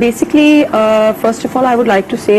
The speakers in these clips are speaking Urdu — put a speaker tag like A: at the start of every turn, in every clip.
A: Basically, first of all, I would like to say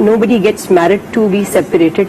A: nobody gets married to be separated.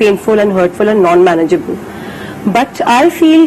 A: painful and hurtful and non-manageable. But I feel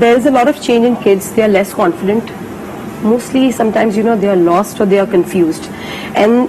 A: there is a lot of change in kids. They are less confident. Mostly, sometimes they are lost or they are confused. And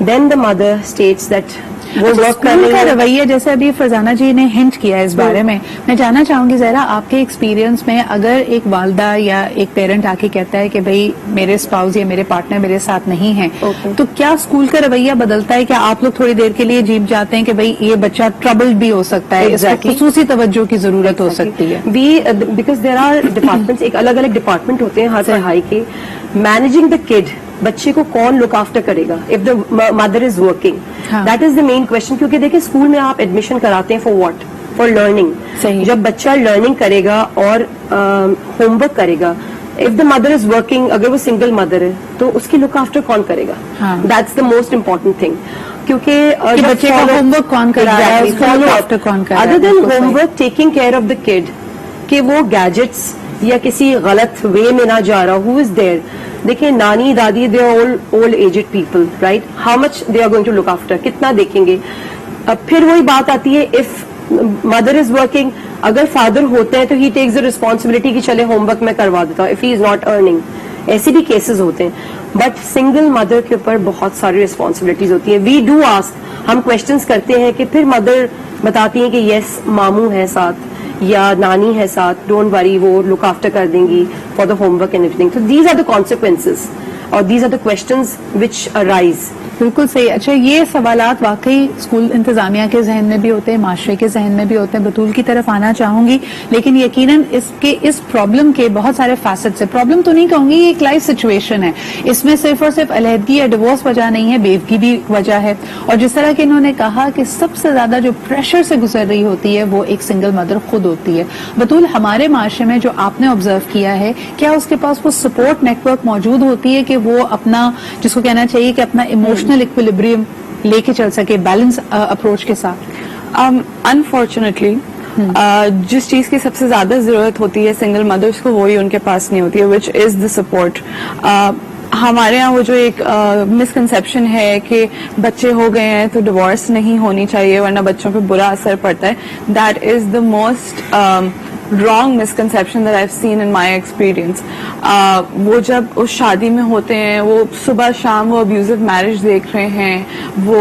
A: then the mother states that وہ ورک کر
B: اسکول
A: رہی
B: کا
A: ہیں.
B: رویہ جیسے ابھی فرزانہ جی نے ہنٹ کیا ہے اس بارے میں جاننا چاہوں گی ذرا آپ کے ایکسپیرینس میں اگر ایک والدہ یا ایک پیرنٹ آ کے کہتا ہے کہ بھئی میرے اسپاؤس یا میرے پارٹنر میرے ساتھ نہیں ہیں تو کیا اسکول کا رویہ بدلتا ہے؟ کیا آپ لوگ تھوڑی دیر کے لیے جیپ جاتے ہیں کہ بھئی یہ بچہ ٹربلڈ بھی ہو سکتا ہے، اس کو خصوصی توجہ کی ضرورت ہو سکتی ہے؟
A: بیکاز دیر آر ڈپارٹمنٹس، ایک الگ الگ ڈپارٹمنٹ ہوتے ہیں ہر پڑھائی کے. مینیجنگ دا کڈ، بچے کو کون لک آفٹر کرے گا if the mother is working, that is the main question. کیونکہ دیکھیں اسکول میں آپ ایڈمیشن کراتے ہیں فار واٹ؟ For learning. جب بچہ لرننگ کرے گا اور ہوم ورک کرے گا، if the mother is working, اگر وہ سنگل مدر ہے تو اس کی لک آفٹر کون کرے گا؟ That's the most important thing. کیونکہ
B: بچے کا ہوم ورک کون کر رہا ہے، فالو آفٹر کون کر رہا ہے؟
A: Other than homework, taking care of the kid کہ وہ گیجٹس یا کسی غلط وے میں نہ جا رہا. ہو از دیر؟ دیکھیں نانی دادی they are old aged people, right? How much they are going to look after, کتنا دیکھیں گے؟ اب پھر وہی بات آتی ہے، اف مدر از ورکنگ، اگر فادر ہوتے ہیں تو ہی ٹیکس دا ریسپانسبلٹی کہ چلے ہوم ورک میں کروا دیتا ہوں if he is not earning. ایسے بھی کیسز ہوتے ہیں. بٹ سنگل مدر کے اوپر بہت ساری ریسپانسبلٹیز ہوتی ہیں. وی ڈو آسک، ہم کوشچنس کرتے ہیں کہ پھر مدر بتاتی ہیں کہ یس ماموں ہے ساتھ یا نانی ہے ساتھ، ڈونٹ وری وہ لک آفٹر کر دیں گی for the homework and everything. تو دیز آر دا کانسیکوینسز اور these are the questions which arise.
B: بالکل صحیح. اچھا، یہ سوالات واقعی اسکول انتظامیہ کے ذہن میں بھی ہوتے ہیں، معاشرے کے ذہن میں بھی ہوتے ہیں. بطول کی طرف آنا چاہوں گی، لیکن یقیناً اس پرابلم کے بہت سارے فیسٹس ہیں. پرابلم تو نہیں کہوں گی، یہ ایک لائف سچویشن ہے. اس میں صرف اور صرف علیحدگی یا ڈیورس وجہ نہیں ہے، بیوگی بھی وجہ ہے. اور جس طرح کہ انہوں نے کہا کہ سب سے زیادہ جو پریشر سے گزر رہی ہوتی ہے وہ ایک سنگل مدر خود ہوتی ہے. بطول، ہمارے معاشرے میں جو آپ نے آبزرو کیا ہے، کیا اس کے پاس وہ سپورٹ نیٹ ورک موجود ہوتی ہے کہ وہ اپنا، جس کو کہنا چاہیے کہ اپنا ایموشنل ایکویلبریم لے کے چل سکے بیلنس اپروچ کے ساتھ؟
C: انفارچونیٹلی جس چیز کی سب سے زیادہ ضرورت ہوتی ہے سنگل مدرس کو، وہی ان کے پاس نہیں ہوتی ہے، وچ از دا سپورٹ. ہمارے ہاں وہ جو ایک مسکنسیپشن ہے کہ بچے ہو گئے ہیں تو ڈیورس نہیں ہونی چاہیے ورنہ بچوں پہ برا اثر پڑتا ہے. That is the most wrong misconception that I've seen in my experience. وہ جب اس شادی میں ہوتے ہیں، وہ صبح شام وہ abusive marriage دیکھ رہے ہیں، وہ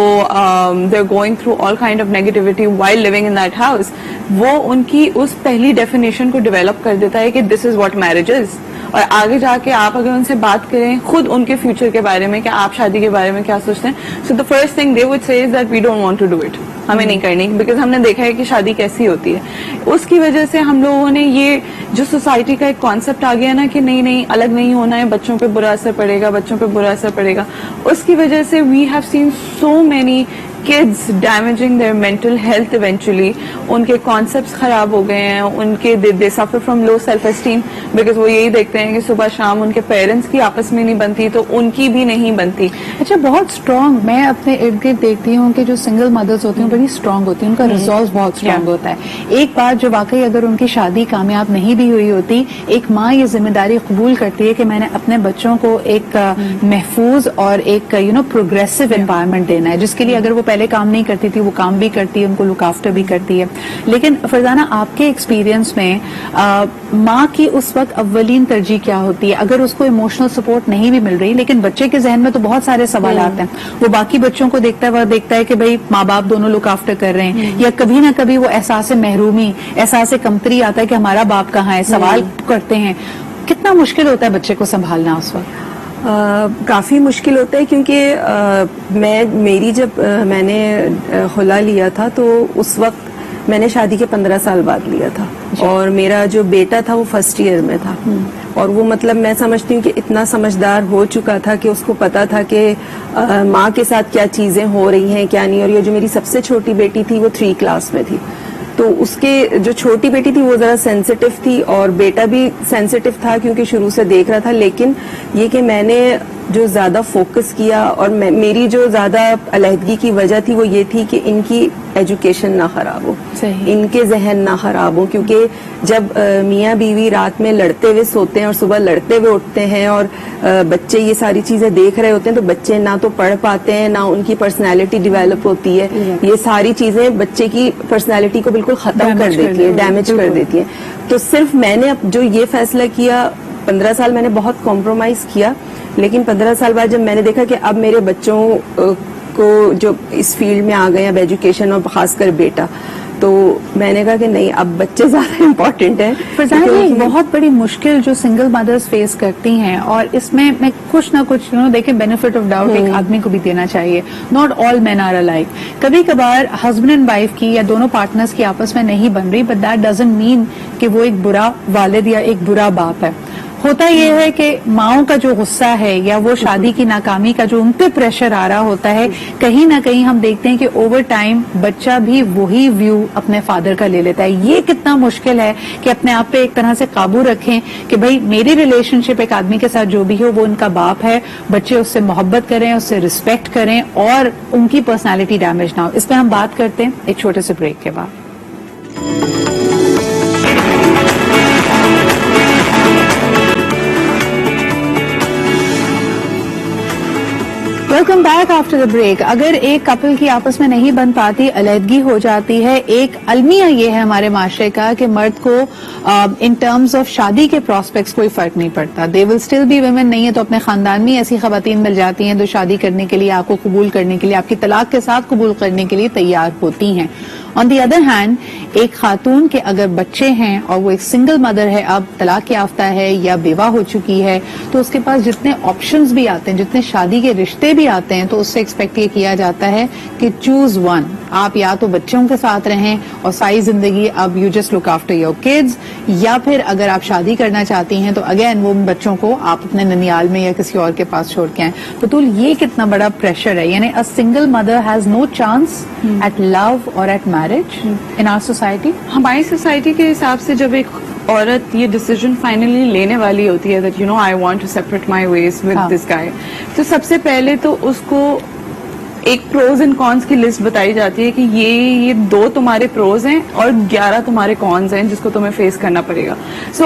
C: they're going through all kind of negativity while living in that house. وہ ان کی اس پہلی definition کو develop کر دیتا ہے کہ this is what marriage is. اور آگے جا کے آپ اگر ان سے بات کریں خود ان کے فیوچر کے بارے میں کہ آپ شادی کے بارے میں کیا سوچتے ہیں، so the first thing they would say is that we don't want to do it. ہمیں نہیں کرنی، بیکاز ہم نے دیکھا ہے کہ شادی کیسی ہوتی ہے. اس کی وجہ سے ہم لوگوں نے یہ جو سوسائٹی کا ایک کانسیپٹ آ گیا نا کہ نہیں نہیں الگ نہیں ہونا ہے، بچوں پہ برا اثر پڑے گا، بچوں پہ برا اثر پڑے گا. اس کی وجہ سے we have seen so many kids damaging their mental health eventually. ان کے concepts خراب ہو گئے ہیں، ان کے they suffer from low self esteem because وہ یہی دیکھتے ہیں کہ صبح شام ان کے پیرنٹس کی آپس میں نہیں بنتی تو ان کی بھی نہیں بنتی.
B: اچھا، بہت اسٹرانگ، میں اپنے ارد گرد دیکھتی ہوں کہ جو سنگل مدرس ہوتی ہیں بڑی اسٹرانگ ہوتی ہیں، ان کا ریزالو بہت اسٹرانگ ہوتا ہے. ایک بات جو واقعی اگر ان کی شادی کامیاب نہیں بھی ہوئی ہوتی، ایک ماں یہ ذمہ داری قبول کرتی ہے کہ میں نے اپنے بچوں کو ایک محفوظ اور ایک پروگریسو انوائرمنٹ دینا ہے، جس کے لیے اگر وہ پہلے کام نہیں کرتی تھی وہ کام بھی کرتی ہے، ان کو لک آفٹر بھی کرتی ہے. لیکن فرزانہ، آپ کے ایکسپیرینس میں ماں کی اس وقت اولین ترجیح کیا ہوتی ہے اگر اس کو ایموشنل سپورٹ نہیں بھی مل رہی؟ لیکن بچے کے ذہن میں تو بہت سارے سوالات ہیں، وہ باقی بچوں کو دیکھتا ہے، وہ دیکھتا ہے کہ بھئی ماں باپ دونوں لک آفٹر کر رہے ہیں، یا کبھی نہ کبھی وہ احساس محرومی، احساس کمتری آتا ہے کہ ہمارا باپ کہاں ہے، سوال کرتے ہیں. کتنا مشکل ہوتا ہے بچے کو سنبھالنا اس وقت؟
C: کافی مشکل ہوتا ہے کیونکہ میری جب میں نے خلا لیا تھا تو اس وقت میں نے شادی کے 15 سال بعد لیا تھا، اور میرا جو بیٹا تھا وہ فرسٹ ایئر میں تھا، اور وہ مطلب میں سمجھتی ہوں کہ اتنا سمجھدار ہو چکا تھا کہ اس کو پتا تھا کہ ماں کے ساتھ کیا چیزیں ہو رہی ہیں کیا نہیں. اور یہ جو میری سب سے چھوٹی بیٹی تھی وہ 3 کلاس میں تھی، تو اس کے جو چھوٹی بیٹی تھی وہ ذرا سینسیٹیو تھی اور بیٹا بھی سینسیٹیو تھا کیونکہ شروع سے دیکھ رہا تھا. لیکن یہ کہ میں نے جو زیادہ فوکس کیا اور میری جو زیادہ علیحدگی کی وجہ تھی وہ یہ تھی کہ ان کی ایجوکیشن نہ خراب ہو، ان کے ذہن نہ خراب ہو. کیونکہ جب میاں بیوی رات میں لڑتے ہوئے سوتے ہیں اور صبح لڑتے ہوئے اٹھتے ہیں اور بچے یہ ساری چیزیں دیکھ رہے ہوتے ہیں تو بچے نہ تو پڑھ پاتے ہیں، نہ ان کی پرسنالٹی ڈیولپ ہوتی ہے. یہ ساری چیزیں بچے کی پرسنالٹی کو بالکل ختم کر دیتی ہے، ڈیمیج کر دیتی ہے. تو صرف میں نے جو یہ فیصلہ کیا، 15 سال میں نے بہت کمپرومائز کیا، لیکن 15 سال بعد جب میں نے دیکھا کہ اب میرے بچوں کو جو اس فیلڈ میں آ گئے اب ایجوکیشن اور خاص کر بیٹا, تو میں نے کہا کہ نہیں, اب بچے زیادہ امپورٹنٹ ہیں.
B: فرزانہ جی, ایک بہت بڑی مشکل جو سنگل مدرز فیس کرتی ہیں, اور اس میں کچھ نہ کچھ دیکھیں بینیفٹ آف ڈاؤٹ ایک آدمی کو بھی دینا چاہیے. Not all men are alike. کبھی کبھار ہسبینڈ اینڈ وائف کی یا دونوں پارٹنرز کی آپس میں نہیں بن رہی, بٹ دیٹ ڈزنٹ مین کہ وہ ایک برا والد یا ایک برا باپ ہے. ہوتا یہ ہے کہ ماؤں کا جو غصہ ہے یا وہ شادی کی ناکامی کا جو ان پہ پریشر آ رہا ہوتا ہے, کہیں نہ کہیں ہم دیکھتے ہیں کہ اوور ٹائم بچہ بھی وہی ویو اپنے فادر کا لے لیتا ہے. یہ کتنا مشکل ہے کہ اپنے آپ پہ ایک طرح سے قابو رکھیں کہ بھائی میری ریلیشن شپ ایک آدمی کے ساتھ جو بھی ہو وہ ان کا باپ ہے, بچے اس سے محبت کریں, اس سے ریسپیکٹ کریں اور ان کی پرسنالٹی ڈیمیج نہ ہو. اس پہ ہم بات کرتے ہیں ایک چھوٹے سے بریک کے بعد. Welcome back after the break. اگر ایک کپل کی آپس میں نہیں بن پاتی, علیحدگی ہو جاتی ہے, ایک المیہ یہ ہے ہمارے معاشرے کا کہ مرد کو ان ٹرمز آف شادی کے پراسپیکٹس کوئی فرق نہیں پڑتا. دے ول اسٹل بی ویمن. نہیں ہے تو اپنے خاندان میں ایسی خواتین مل جاتی ہیں جو شادی کرنے کے لیے, آپ کو قبول کرنے کے لیے, آپ کی طلاق کے ساتھ قبول کرنے کے لیے تیار ہوتی ہیں. آن دی ادر ہینڈ, ایک خاتون کے اگر بچے ہیں اور وہ ایک سنگل مدر ہے, اب طلاق یافتہ ہے یا بیوہ ہو چکی ہے, تو اس کے پاس جتنے آپشنز بھی آتے ہیں, جتنے شادی کے رشتے بھی آتے ہیں, تو اس سے ایکسپیکٹ یہ کیا جاتا ہے کہ چوز ون. آپ یا تو بچوں کے ساتھ رہیں اور ساری زندگی اب you just look after your kids, یا پھر اگر آپ شادی کرنا چاہتی ہیں تو اگین وہ بچوں کو آپ اپنے ننیال میں یا کسی اور کے پاس چھوڑ کے آئیں. بطول, یہ کتنا بڑا پریشر ہے. یعنی a single mother has no chance at love or at marriage in our society.
D: ہماری سوسائٹی کے حساب سے جب ایک عورت یہ ڈیسیژن فائنلی لینے والی ہوتی ہے that you know I want to separate my ways with this guy, تو سب سے پہلے تو اس کو ایک پروز اینڈ کونس کی لسٹ بتائی جاتی ہے کہ یہ 2 تمہارے پروز ہیں اور 11 تمہارے کونس ہیں جس کو تمہیں فیس کرنا پڑے گا. سو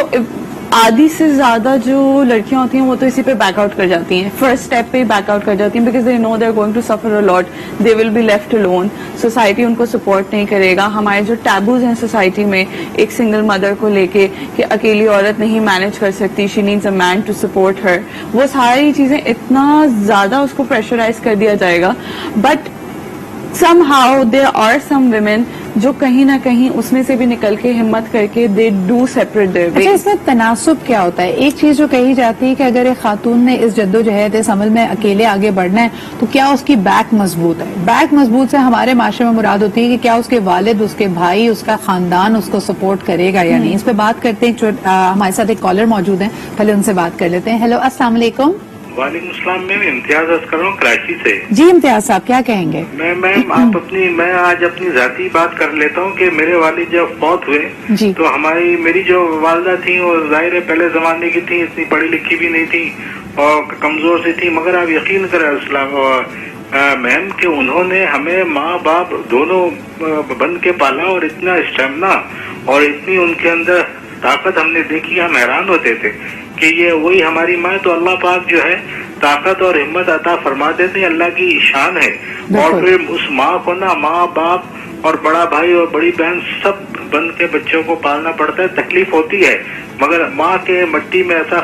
D: آدھی سے زیادہ جو لڑکیاں ہوتی ہیں وہ تو اسی پہ بیک آؤٹ کر جاتی ہیں, فرسٹ اسٹیپ پہ ہی بیک آؤٹ کر جاتی ہیں, because they know they are going to suffer a lot, they will be left alone. Society ان کو سپورٹ نہیں کرے گا. ہمارے جو ٹیبوز ہیں سوسائٹی میں ایک سنگل مدر کو لے کے کہ اکیلی عورت نہیں مینج کر سکتی, she needs a man to support her, وہ ساری چیزیں اتنا زیادہ اس کو پریشرائز کر دیا جائے گا. But somehow there are some women جو کہیں نہ کہیں اس میں سے بھی نکل کے ہمت کر کے they do separate their ways.
B: اچھا, اس میں تناسب کیا ہوتا ہے؟ ایک چیز جو کہی جاتی ہے کہ اگر ایک خاتون نے اس جدوجہد اس عمل میں اکیلے آگے بڑھنا ہے تو کیا اس کی بیک مضبوط ہے؟ بیک مضبوط سے ہمارے معاشرے میں مراد ہوتی ہے کہ کیا اس کے والد, اس کے بھائی, اس کا خاندان اس کو سپورٹ کرے گا یا نہیں. اس پہ بات کرتے ہیں. ہمارے ساتھ ایک کالر موجود ہیں, پہلے ان سے بات کر لیتے ہیں. ہیلو, السلام علیکم.
E: وعلیکم السلام. میں امتیاز عرض کر رہا ہوں کراچی سے.
B: جی امتیاز صاحب, کیا کہیں گے؟
E: میں آج اپنی ذاتی بات کر لیتا ہوں کہ میرے والد جب فوت ہوئے
B: جی.
E: تو میری جو والدہ تھیں وہ ظاہر ہے پہلے زمانے کی تھیں, اتنی پڑھی لکھی بھی نہیں تھی اور کمزور سی تھی, مگر آپ یقین کریں میم کہ انہوں نے ہمیں ماں باپ دونوں بن کے پالا, اور اتنا اسٹیمنا اور اتنی ان کے اندر طاقت ہم نے دیکھی, ہم حیران ہوتے تھے کہ یہ وہی ہماری ماں. تو اللہ پاک جو ہے طاقت اور ہمت عطا فرما دیتے ہیں, اللہ کی شان ہے. اور پھر اس ماں کو نا ماں باپ اور بڑا بھائی اور بڑی بہن سب بن کے بچوں کو پالنا پڑتا ہے, تکلیف ہوتی ہے, مگر ماں کے مٹی میں ایسا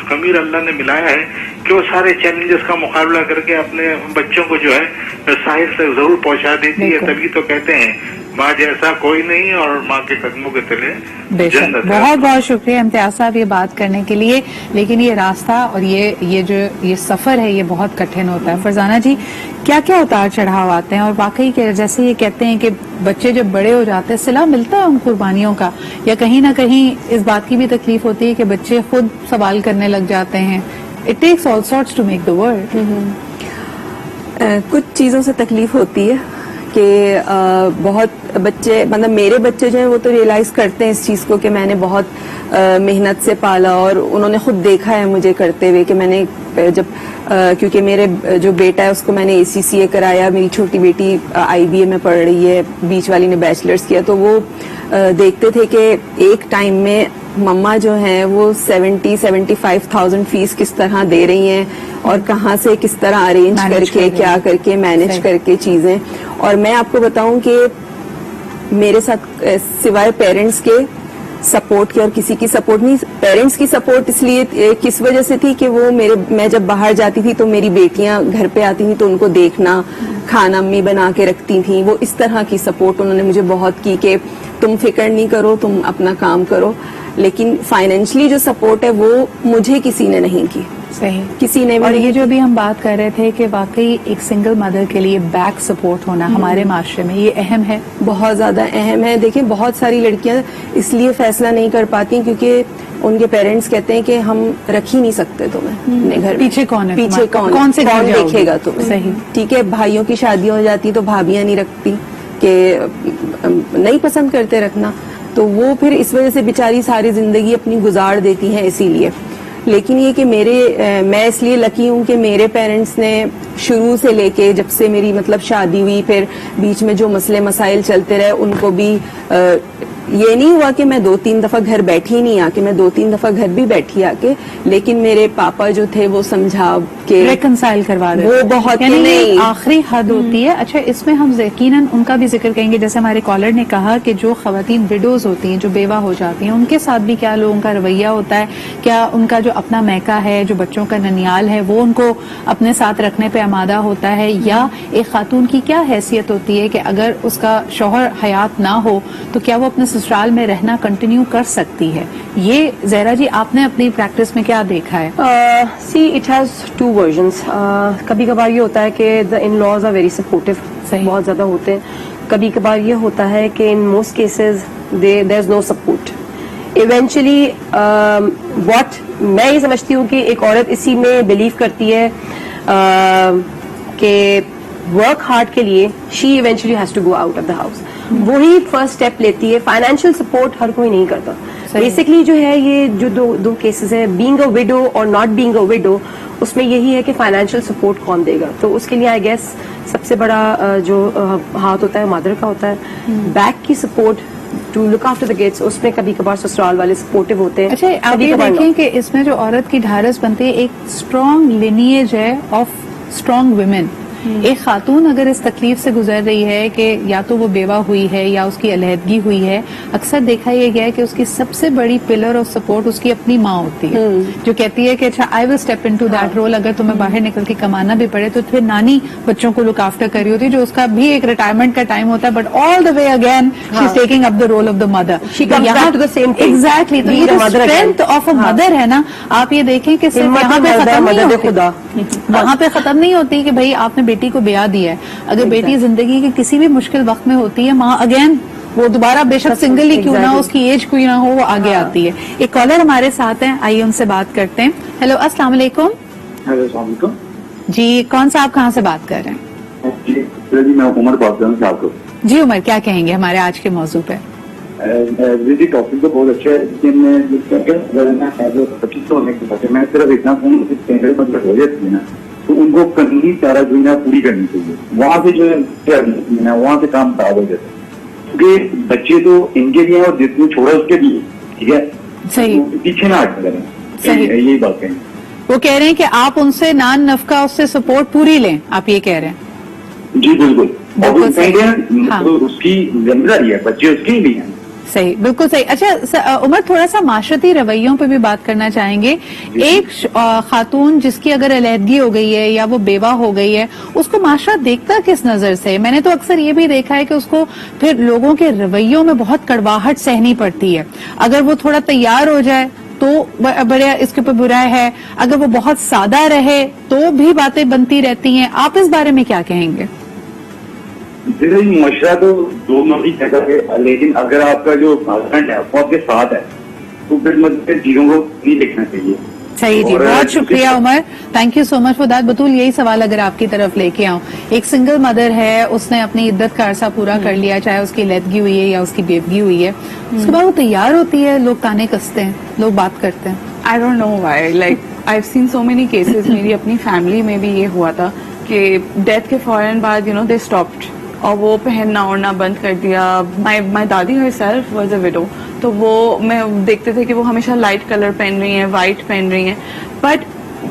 E: خمیر اللہ نے ملایا ہے کہ وہ سارے چیلنجز کا مقابلہ کر کے اپنے بچوں کو جو ہے ساحل تک ضرور پہنچا دیتی ہے. تبھی تو کہتے ہیں ماں جیسا کوئی نہیں اور ماں کے قدموں کے تلے جنت ہے.
B: بہت بہت شکریہ امتیاز صاحب یہ بات کرنے کے لیے. لیکن یہ راستہ اور یہ سفر ہے یہ بہت کٹھن ہوتا ہے. فرزانہ جی, کیا کیا اتار چڑھاؤ آتے ہیں, اور واقعی جیسے یہ کہتے ہیں کہ بچے جب بڑے ہو جاتے ہیں صلہ ملتا ہے ان قربانیوں کا, یا کہیں نہ کہیں اس بات کی بھی تکلیف ہوتی ہے کہ بچے خود سوال کرنے لگ جاتے ہیں. It takes all sorts to make the world.
C: کچھ چیزوں سے تکلیف ہوتی ہے کہ بہت بچے, مطلب میرے بچے جو ہیں وہ تو ریئلائز کرتے ہیں اس چیز کو کہ میں نے بہت محنت سے پالا, اور انہوں نے خود دیکھا ہے مجھے کرتے ہوئے کہ میں نے جب کیونکہ میرے جو بیٹا ہے اس کو میں نے ACCA کرایا, میری چھوٹی بیٹی IBA میں پڑھ رہی ہے, بیچ والی نے بیچلرز کیا, تو وہ دیکھتے تھے کہ ایک ٹائم میں مما جو ہیں وہ 70-75,000 فیس کس طرح دے رہی ہیں اور کہاں سے کس طرح ارینج کر کے کیا کر کے مینج کر کے چیزیں. اور میں آپ کو بتاؤں کہ میرے ساتھ سوائے پیرنٹس کے سپورٹ کی اور کسی کی سپورٹ نہیں. پیرنٹس کی سپورٹ اس لیے کس وجہ سے تھی کہ وہ میں جب باہر جاتی تھی تو میری بیٹیاں گھر پہ آتی تھیں تو ان کو دیکھنا, کھانا امی بنا کے رکھتی تھیں, وہ اس طرح کی سپورٹ انہوں نے مجھے بہت کی کہ تم فکر نہیں کرو, تم اپنا کام کرو. لیکن فائنینشلی جو سپورٹ ہے وہ مجھے کسی نے نہیں کی,
B: صحیح.
C: کسی نے بھی
B: اور
C: نہیں
B: یہ جو بھی ہم بات کر رہے تھے کہ واقعی ایک سنگل مدر کے لیے بیک سپورٹ ہونا ہمارے معاشرے میں یہ اہم ہے,
C: بہت زیادہ اہم ہے. دیکھیں بہت ساری لڑکیاں اس لیے فیصلہ نہیں کر پاتی کیونکہ ان کے پیرنٹس کہتے ہیں کہ ہم رکھ ہی نہیں سکتے تمہیں اپنے گھر میں.
B: پیچھے کون ہے
C: پیچھے
B: تمہارے؟ کون سے گھر جاؤ گی؟
C: دیکھے گا تمہیں؟
B: صحیح.
C: ٹھیک ہے, بھائیوں کی شادیاں ہو جاتی تو بھابیاں نہیں رکھتی کہ نہیں پسند کرتے رکھنا, تو وہ پھر اس وجہ سے بیچاری ساری زندگی اپنی گزار دیتی ہیں اسی لیے. لیکن یہ کہ میں اس لیے لکی ہوں کہ میرے پیرنٹس نے شروع سے لے کے جب سے میری مطلب شادی ہوئی, پھر بیچ میں جو مسئلے مسائل چلتے رہے ان کو بھی یہ نہیں ہوا کہ میں 2-3 دفعہ گھر بیٹھی نہیں آ کے, میں 2-3 دفعہ گھر بھی بیٹھی آ کے, لیکن میرے پاپا جو تھے وہ سمجھا کہ
B: ریکنسائل کروا دے,
C: وہ بہت
B: یعنی
C: نہیں.
B: آخری حد ہوتی ہے. اچھا, اس میں ہم یقیناً ان کا بھی ذکر کریں گے, جیسے ہمارے کالر نے کہا کہ جو خواتین وڈوز ہوتی ہیں, جو بیوہ ہو جاتی ہیں, ان کے ساتھ بھی کیا لوگوں کا رویہ ہوتا ہے, کیا ان کا جو اپنا میکہ ہے, جو بچوں کا ننیال ہے, وہ ان کو اپنے ساتھ رکھنے پہ آمادہ ہوتا ہے, یا ایک خاتون کی کیا حیثیت ہوتی ہے کہ اگر اس کا شوہر حیات نہ ہو تو کیا وہ اپنے سسرال میں رہنا کنٹینیو کر سکتی ہے؟ یہ زہرا جی آپ نے اپنی پریکٹس میں کیا دیکھا ہے؟
A: See it has two versions. کبھی کبھار یہ ہوتا ہے کہ the in-laws are very supportive, بہت زیادہ ہوتے ہیں. کبھی کبھار یہ ہوتا ہے کہ in most cases there is no support. Eventually what میں یہ سمجھتی ہوں کہ ایک عورت اسی میں بلیو کرتی ہے کہ ورک ہارڈ کے لیے she eventually has to go out of the house, وہی فرسٹ اسٹیپ لیتی ہے. فائنینشیل سپورٹ ہر کوئی نہیں کرتا. بیسکلی جو ہے یہ جو دو کیسز ہیں, بینگ اے وڈو اور ناٹ بینگ اے وڈو, اس میں یہی ہے کہ فائنینشیل سپورٹ کون دے گا. تو اس کے لیے آئی گیس سب سے بڑا جو ہاتھ ہوتا ہے مادر کا ہوتا ہے. بیک کی support to look after the kids, اس میں کبھی کبھار سسرال والے سپورٹو ہوتے ہیں.
B: اچھا, آپ یہ دیکھیں کہ اس میں جو عورت کی ڈھارس بنتی ہے, ایک اسٹرانگ لینیج ہے آف اسٹرانگ ویمن. ایک خاتون اگر اس تکلیف سے گزر رہی ہے کہ یا تو وہ بیوہ ہوئی ہے یا اس کی علیحدگی ہوئی ہے, اکثر دیکھا یہ گیا ہے کہ اس کی سب سے بڑی پلر آف سپورٹ اس کی اپنی ماں ہوتی ہے, جو کہتی ہے کہ اچھا I will step into that role, اگر تمہیں باہر نکل کے کمانا بھی پڑے تو پھر نانی بچوں کو لک آفٹر کر رہی ہوتی ہے, جو اس کا بھی ایک ریٹائرمنٹ کا ٹائم ہوتا ہے, but all the way again she is taking up the role of the mother. Exactly, تو یہ جو اسٹرینتھ آف اے مدر ہے نا, آپ یہ دیکھیں کہ صرف یہاں پہ ختم نہیں ہوتی, وہاں پہ ختم نہیں ہوتی کہ بھائی آپ نے بیٹی کو بیاہ دیا ہے. اگر بیٹی زندگی کے کسی بھی مشکل وقت میں ہوتی ہے, ماں اگین وہ دوبارہ بے شک سنگل ہی کیوں نہ ہو, اس کی ایج کوئی نہ ہو, وہ آگے آتی ہے. ایک کالر ہمارے ساتھ ہیں, آئیے ان سے بات کرتے ہیں. ہیلو, السلام علیکم.
F: ہیلو, السلام علیکم
B: جی, کون سا آپ کہاں سے بات کر رہے ہیں؟
F: جی میں عمر بات کر رہا ہوں.
B: جی عمر, کیا کہیں گے ہمارے آج کے موضوع پہ؟
F: جی ٹاپک تو بہت اچھا ہے, لیکن میں صرف اتنا مطلب ہو جاتی ہے نا, تو ان کو کنی سارا جو ہے نا پوری کرنی چاہیے. وہاں سے جو ہے وہاں سے کام خراب ہو جاتا ہے, کیونکہ بچے تو ان کے بھی ہیں اور جس نے چھوڑا اس کے بھی, ٹھیک ہے,
B: صحیح,
F: پیچھے نہ ہٹ کریں. یہی بات کہیں.
B: وہ کہہ رہے ہیں کہ آپ ان سے نان نفقہ اس سے سپورٹ پوری لیں, آپ یہ کہہ رہے ہیں؟
F: جی بالکل, اور اس کی ذمہ داری ہے, بچے اس کی بھی ہیں.
B: صحیح, بالکل صحیح. اچھا عمر, تھوڑا سا معاشرتی رویوں پہ بھی بات کرنا چاہیں گے. ایک خاتون جس کی اگر علیحدگی ہو گئی ہے یا وہ بیوہ ہو گئی ہے, اس کو معاشرہ دیکھتا کس نظر سے؟ میں نے تو اکثر یہ بھی دیکھا ہے کہ اس کو پھر لوگوں کے رویوں میں بہت کڑواہٹ سہنی پڑتی ہے. اگر وہ تھوڑا تیار ہو جائے تو بڑے اس کے اوپر برا ہے, اگر وہ بہت سادہ رہے تو بھی باتیں بنتی رہتی ہیں. آپ اس بارے میں کیا کہیں گے؟
F: معاشرہ تو دو مرضی جگہ ہے, لیکن اگر آپ کا جو ہسبینڈ ہے وہ آپ کے ساتھ ہے تو پھر مطلب چیزوں کو نہیں دیکھنا چاہیے.
B: صحیح جی, بہت شکریہ Umar, thank you so much for that. Batool, یہی سوال اگر آپ کی طرف لے کے آؤں, ایک سنگل مدر ہے, اس نے اپنی عدت کا عرصہ پورا کر لیا, چاہے اس کی علیحدگی ہوئی ہے یا اس کی بیوگی ہوئی ہے, اس کے بعد وہ تیار ہوتی ہے, لوگ تانے کستے ہیں, لوگ بات کرتے ہیں.
D: I don't know why. Like I've seen so many cases. میری اپنی فیملی میں بھی یہ ہوا تھا کہ ڈیتھ کے فوراً بعد they stopped, اور وہ پہننا اوڑھنا بند کر دیا. My دادی herself was a widow, تو وہ میں دیکھتے تھے کہ وہ ہمیشہ لائٹ کلر پہن رہی ہیں, وائٹ پہن رہی ہیں, بٹ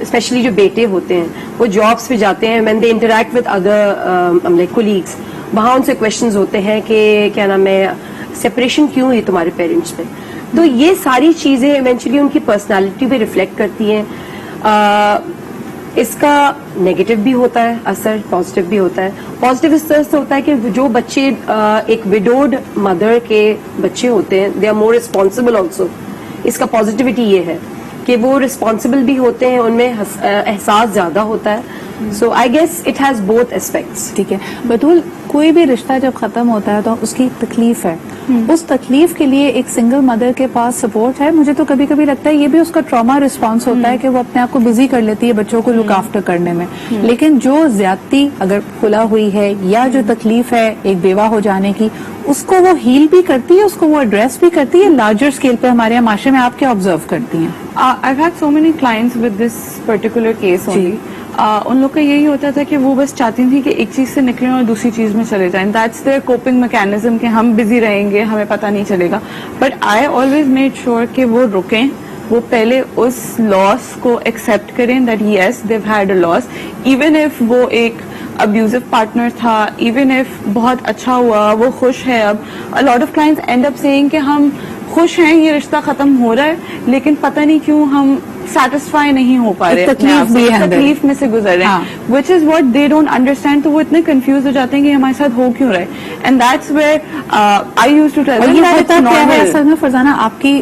A: اسپیشلی جو بیٹے ہوتے ہیں وہ جابس پہ جاتے ہیں, when they interact with other colleagues, وہاں ان سے کوشچنز ہوتے ہیں کہ کیا نام ہے سپریشن کیوں ہے تمہارے پیرنٹس میں. تو یہ ساری چیزیں ایونچولی ان کی پرسنالٹی پہ ریفلیکٹ کرتی ہیں. اس کا نیگیٹو بھی ہوتا ہے اثر, پازیٹیو بھی ہوتا ہے. پازیٹیو اس طرح سے ہوتا ہے کہ جو بچے ایک وڈوڈ مدر کے بچے ہوتے ہیں, they are more responsible also. اس کا پازیٹیوٹی یہ ہے کہ وہ ریسپانسبل بھی ہوتے ہیں, ان میں احساس زیادہ ہوتا ہے. So I guess it has both aspects.
B: ٹھیک ہے بطول, کوئی بھی رشتہ جب ختم ہوتا ہے تو اس کی تکلیف ہے, اس تکلیف کے لیے ایک سنگل مدر کے پاس سپورٹ ہے. مجھے تو کبھی کبھی لگتا ہے یہ بھی اس کا ٹراما رسپانس ہوتا ہے کہ وہ اپنے آپ کو بزی کر لیتی ہے بچوں کو لک آفٹر کرنے میں. لیکن جو زیادتی اگر کھلا ہوئی ہے یا جو تکلیف ہے ایک بیوہ ہو جانے کی, اس کو وہ ہیل بھی کرتی ہے, اس کو وہ ایڈریس بھی کرتی ہے لارجر اسکیل پہ. ہمارے یہاں معاشرے میں آپ کیا آبزرو کرتی ہیں؟
D: I've had so many clients with this particular case only. ان لوگ کا یہی ہوتا تھا کہ وہ بس چاہتی تھی کہ ایک چیز سے نکلیں اور دوسری چیز میں چلے جائیں. دیٹس دیئر کوپنگ میکینزم کہ ہم بزی رہیں گے, ہمیں پتہ نہیں چلے گا. But I always made sure کہ وہ رکیں, وہ پہلے اس لاس کو ایکسپٹ کریں that yes they've had a loss, even if وہ ایک ابیوزو پارٹنر تھا, ایون اف بہت اچھا ہوا, وہ خوش ہے اب. a lot of clients end up saying کہ ہم خوش ہیں, یہ رشتہ ختم ہو رہا ہے, لیکن پتہ نہیں کیوں ہم سیٹسفائی نہیں ہو پا رہے, تکلیف میں سے گزر رہے ہیں, which is what they don't understand. تو وہ اتنے کنفیوز ہو جاتے ہیں کہ ہمارے ساتھ ہو کیوں رہے. And that's where I use to tell them
B: اصل میں فرزانہ آپ کی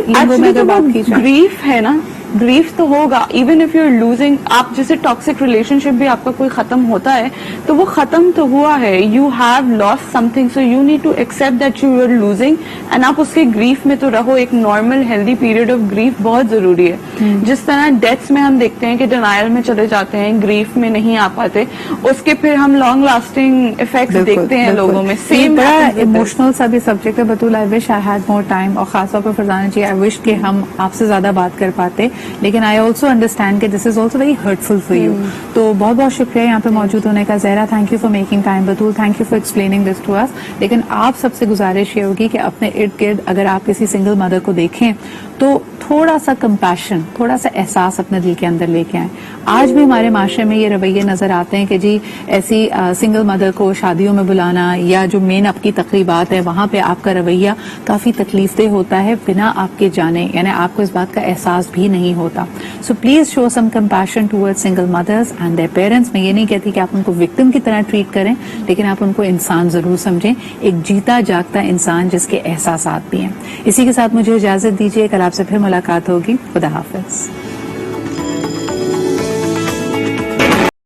D: گریف ہے نا, گریف تو ہوگا even if you are losing. آپ جیسے ٹاکسک ریلیشن شپ بھی آپ کا کوئی ختم ہوتا ہے تو وہ ختم تو ہوا ہے, you have lost something, so you need to accept that you are losing, and آپ اس کے گریف میں تو رہو. ایک normal healthy period of grief بہت ضروری ہے. جس طرح ڈیتھس میں ہم دیکھتے ہیں کہ ڈینائل میں چلے جاتے ہیں, گریف میں نہیں آ پاتے, اس کے پھر ہم لانگ لاسٹنگ افیکٹس دیکھتے ہیں لوگوں میں. سیم
B: بڑا ایموشنل سا بھی سبجیکٹ ہے بطول. آئی وش آئی ہیڈ مور ٹائم, اور خاص طور پر فرزانہ جی آئی وش کہ ہم آپ سے زیادہ بات کر پاتے, لیکن آئی آلسو انڈرسٹینڈ کہ this is also very hurtful for you. تو بہت بہت شکریہ یہاں پہ موجود ہونے کا. Zahra, thank you for making time. Batool, thank you for explaining this to us. لیکن آپ سب سے گزارش یہ ہوگی کہ اپنے ارد گرد اگر آپ کسی سنگل مدر کو دیکھیں تو تھوڑا سا کمپیشن, تھوڑا سا احساس اپنے دل کے اندر لے کے آئیں. آج بھی ہمارے معاشرے میں یہ رویے نظر آتے ہیں کہ جی ایسی سنگل مدر کو شادیوں میں بلانا یا جو مین آپ کی تقریبات ہے وہاں پہ آپ کا رویہ کافی تکلیف دہ ہوتا ہے بنا آپ کے جانے, یعنی آپ کو اس بات کا احساس بھی نہیں ہوتا. So please show some compassion toward single mothers and their parents. میں یہ نہیں کہتی کہ آپ ان کو وکٹم کی طرح ٹریٹ کریں, لیکن آپ ان کو انسان ضرور سمجھیں, ایک جیتا جاگتا انسان جس کے احساسات بھی ہیں. اسی کے ساتھ مجھے اجازت دیجیے, کل آپ سے پھر ملاقات ہوگی. خدا حافظ.